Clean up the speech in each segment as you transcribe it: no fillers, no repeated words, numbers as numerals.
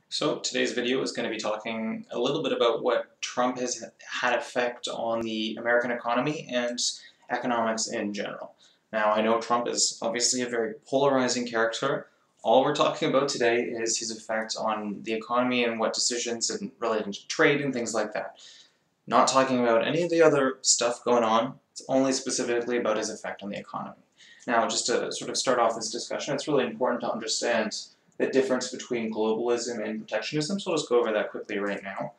So today's video is going to be talking a little bit about what Trump has had effect on the American economy and economics in general. Now, I know Trump is obviously a very polarizing character. All we're talking about today is his effect on the economy and what decisions and relating to trade and things like that. Not talking about any of the other stuff going on. It's only specifically about his effect on the economy. Now, just to sort of start off this discussion, it's really important to understand the difference between globalism and protectionism, so I'll just go over that quickly right now.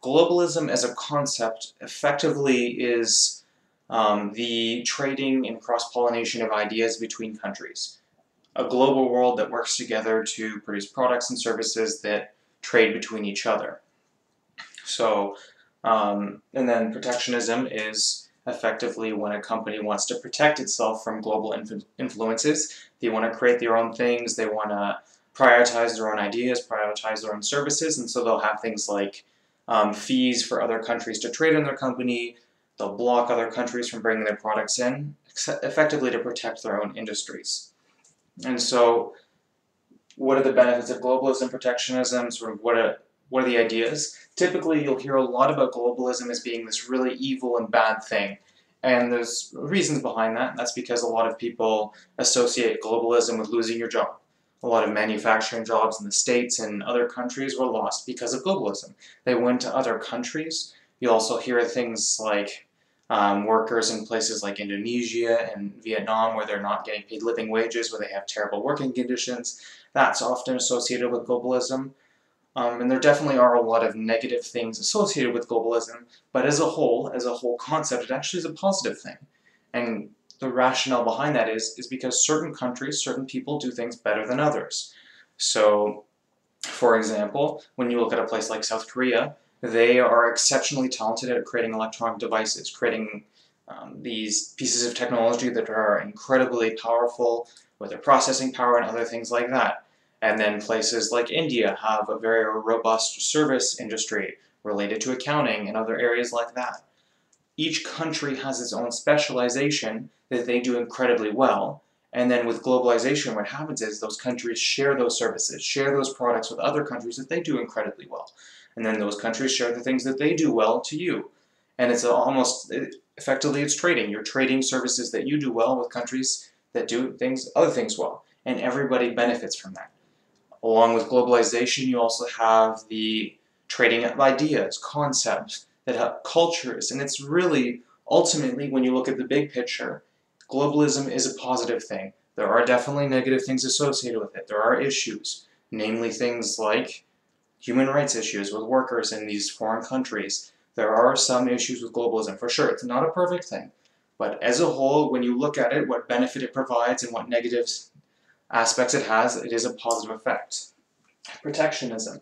Globalism as a concept effectively is the trading and cross-pollination of ideas between countries. A global world that works together to produce products and services that trade between each other. So, and then protectionism is effectively when a company wants to protect itself from global influences. They want to create their own things, they want to prioritize their own ideas, prioritize their own services, and so they'll have things like fees for other countries to trade in their company. They'll block other countries from bringing their products in, effectively to protect their own industries. And so, what are the benefits of globalism, protectionism? Sort of what are the ideas? Typically, you'll hear a lot about globalism as being this really evil and bad thing. And there's reasons behind that. That's because a lot of people associate globalism with losing your job. A lot of manufacturing jobs in the States and other countries were lost because of globalism. They went to other countries. You also hear things like workers in places like Indonesia and Vietnam where they're not getting paid living wages, where they have terrible working conditions. That's often associated with globalism. And there definitely are a lot of negative things associated with globalism, but as a whole concept, it actually is a positive thing. And the rationale behind that is because certain countries, certain people do things better than others. So, for example, when you look at a place like South Korea, they are exceptionally talented at creating electronic devices, creating these pieces of technology that are incredibly powerful with their processing power and other things like that. And then places like India have a very robust service industry related to accounting and other areas like that. Each country has its own specialization that they do incredibly well, and then with globalization what happens is those countries share those services, share those products with other countries that they do incredibly well. And then those countries share the things that they do well to you. And it's effectively it's trading. You're trading services that you do well with countries that do other things well. And everybody benefits from that. Along with globalization, you also have the trading of ideas, concepts, that have cultures, and it's really, ultimately, when you look at the big picture, globalism is a positive thing. There are definitely negative things associated with it. There are issues, namely things like human rights issues with workers in these foreign countries. There are some issues with globalism, for sure. It's not a perfect thing. But as a whole, when you look at it, what benefit it provides and what negative aspects it has, it is a positive effect. Protectionism.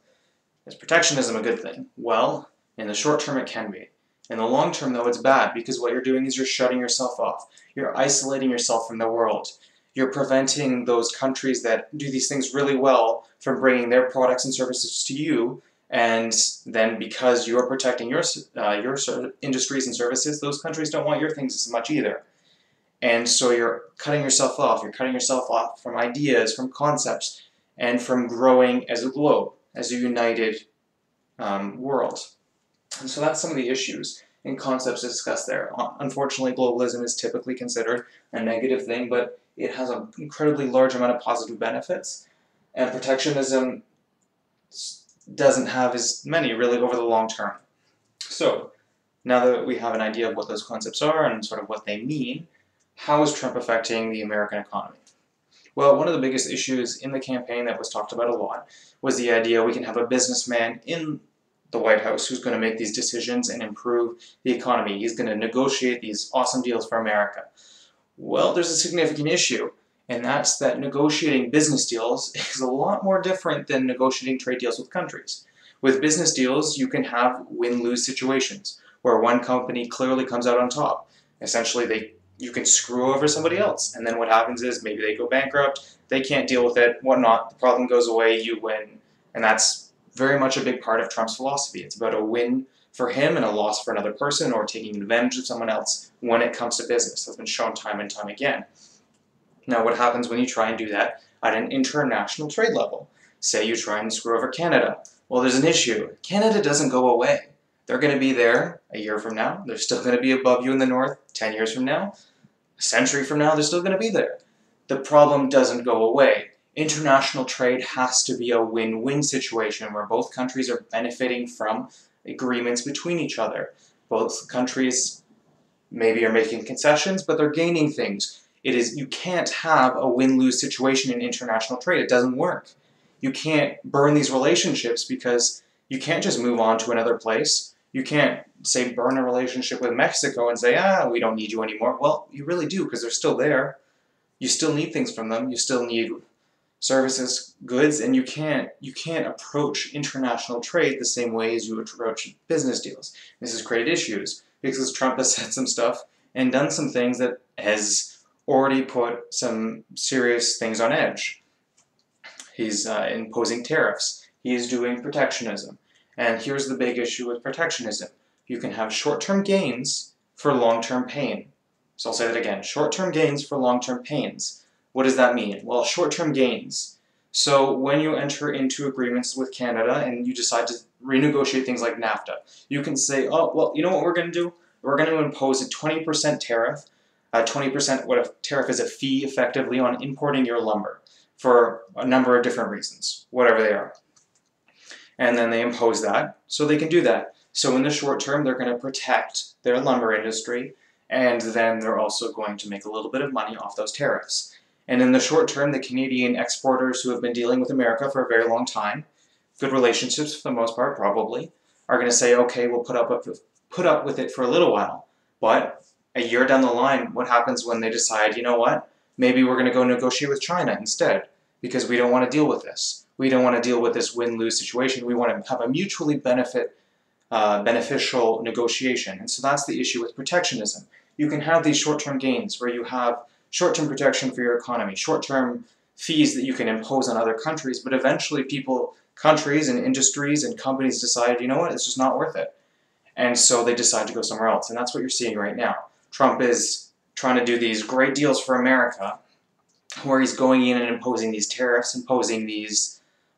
Is protectionism a good thing? Well, in the short term, it can be. In the long term, though, it's bad because what you're doing is you're shutting yourself off. You're isolating yourself from the world. You're preventing those countries that do these things really well from bringing their products and services to you, and then because you're protecting your industries and services, those countries don't want your things as much either. And so you're cutting yourself off. You're cutting yourself off from ideas, from concepts, and from growing as a globe, as a united world. And so that's some of the issues and concepts discussed there. Unfortunately, globalism is typically considered a negative thing, but it has an incredibly large amount of positive benefits. And protectionism doesn't have as many, really, over the long term. So, now that we have an idea of what those concepts are and sort of what they mean, how is Trump affecting the American economy? Well, one of the biggest issues in the campaign that was talked about a lot was the idea we can have a businessman in the White House who's going to make these decisions and improve the economy. He's going to negotiate these awesome deals for America. Well, there's a significant issue, and that's that negotiating business deals is a lot more different than negotiating trade deals with countries. With business deals, you can have win-lose situations where one company clearly comes out on top. Essentially, you can screw over somebody else, and then what happens is maybe they go bankrupt, they can't deal with it, whatnot, the problem goes away, you win, and that's very much a big part of Trump's philosophy. It's about a win for him and a loss for another person, or taking advantage of someone else when it comes to business. That's been shown time and time again. Now, what happens when you try and do that at an international trade level? Say you try and screw over Canada. Well, there's an issue. Canada doesn't go away. They're going to be there a year from now. They're still going to be above you in the north 10 years from now. A century from now, they're still going to be there. The problem doesn't go away. International trade has to be a win-win situation where both countries are benefiting from agreements between each other. Both countries maybe are making concessions, but they're gaining things. You can't have a win-lose situation in international trade. It doesn't work. You can't burn these relationships because you can't just move on to another place. You can't, say, burn a relationship with Mexico and say, we don't need you anymore. Well, you really do, because they're still there. You still need things from them. You still need services, goods, and you can't approach international trade the same way as you approach business deals. This has created issues because Trump has said some stuff and done some things that has already put some serious things on edge. He's imposing tariffs. He is doing protectionism. And here's the big issue with protectionism. You can have short-term gains for long-term pain. So I'll say that again. Short-term gains for long-term pains. What does that mean? Well, short-term gains. So when you enter into agreements with Canada and you decide to renegotiate things like NAFTA, you can say, oh, well, you know what we're going to do? We're going to impose a 20% tariff. 20%, what a tariff is, a fee effectively on importing your lumber for a number of different reasons, whatever they are. And then they impose that, so they can do that. So in the short term, they're going to protect their lumber industry, and then they're also going to make a little bit of money off those tariffs. And in the short term, the Canadian exporters who have been dealing with America for a very long time, good relationships for the most part probably, are going to say, okay, we'll put up with it for a little while. But a year down the line, what happens when they decide, you know what, maybe we're going to go negotiate with China instead, because we don't want to deal with this. We don't want to deal with this win-lose situation. We want to have a mutually beneficial negotiation. And so that's the issue with protectionism. You can have these short-term gains where you have short-term protection for your economy, short-term fees that you can impose on other countries, but eventually countries and industries and companies decide, you know what, it's just not worth it. And so they decide to go somewhere else. And that's what you're seeing right now. Trump is trying to do these great deals for America, where he's going in and imposing these tariffs, imposing these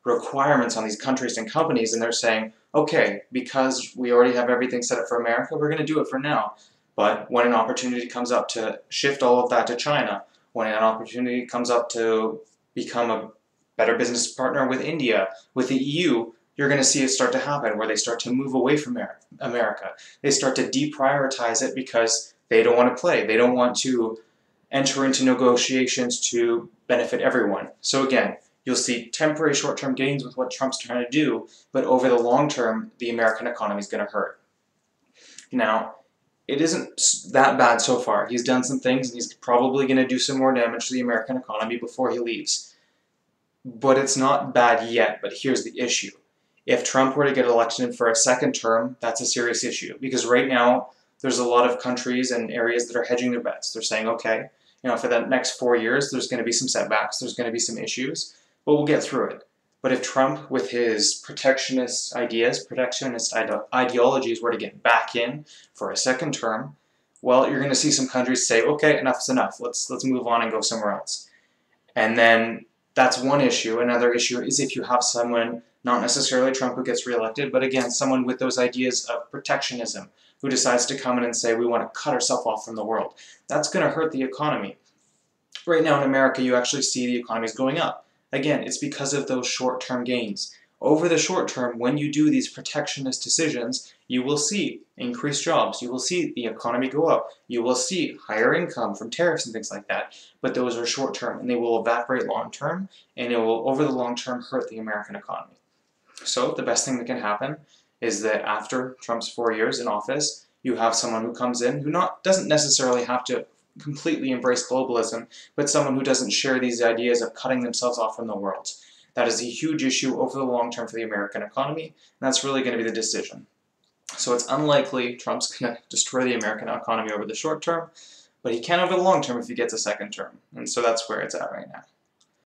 requirements on these countries and companies, and they're saying, okay, because we already have everything set up for America, we're going to do it for now. But when an opportunity comes up to shift all of that to China, when an opportunity comes up to become a better business partner with India, with the EU, you're going to see it start to happen, where they start to move away from America. They start to deprioritize it because they don't want to play. They don't want to enter into negotiations to benefit everyone. So again, you'll see temporary short-term gains with what Trump's trying to do, but over the long term, the American economy is going to hurt. Now, it isn't that bad so far. He's done some things, and he's probably going to do some more damage to the American economy before he leaves. But it's not bad yet, but here's the issue. If Trump were to get elected for a second term, that's a serious issue. Because right now, there's a lot of countries and areas that are hedging their bets. They're saying, okay, for the next 4 years, there's going to be some setbacks, there's going to be some issues, but we'll get through it. But if Trump, with his protectionist ideas, protectionist ideologies, were to get back in for a second term, well, you're going to see some countries say, okay, enough's enough, let's move on and go somewhere else. And then that's one issue. Another issue is if you have someone, not necessarily Trump who gets reelected, but again, someone with those ideas of protectionism, who decides to come in and say, we want to cut ourselves off from the world. That's going to hurt the economy. Right now in America, you actually see the economy is going up. Again, it's because of those short-term gains. Over the short term, when you do these protectionist decisions, you will see increased jobs. You will see the economy go up. You will see higher income from tariffs and things like that. But those are short-term, and they will evaporate long-term, and it will, over the long term, hurt the American economy. So the best thing that can happen is that after Trump's 4 years in office, you have someone who comes in who doesn't necessarily have to completely embrace globalism, but someone who doesn't share these ideas of cutting themselves off from the world. That is a huge issue over the long term for the American economy, and that's really going to be the decision. So it's unlikely Trump's going to destroy the American economy over the short term, but he can over the long term if he gets a second term, and so that's where it's at right now.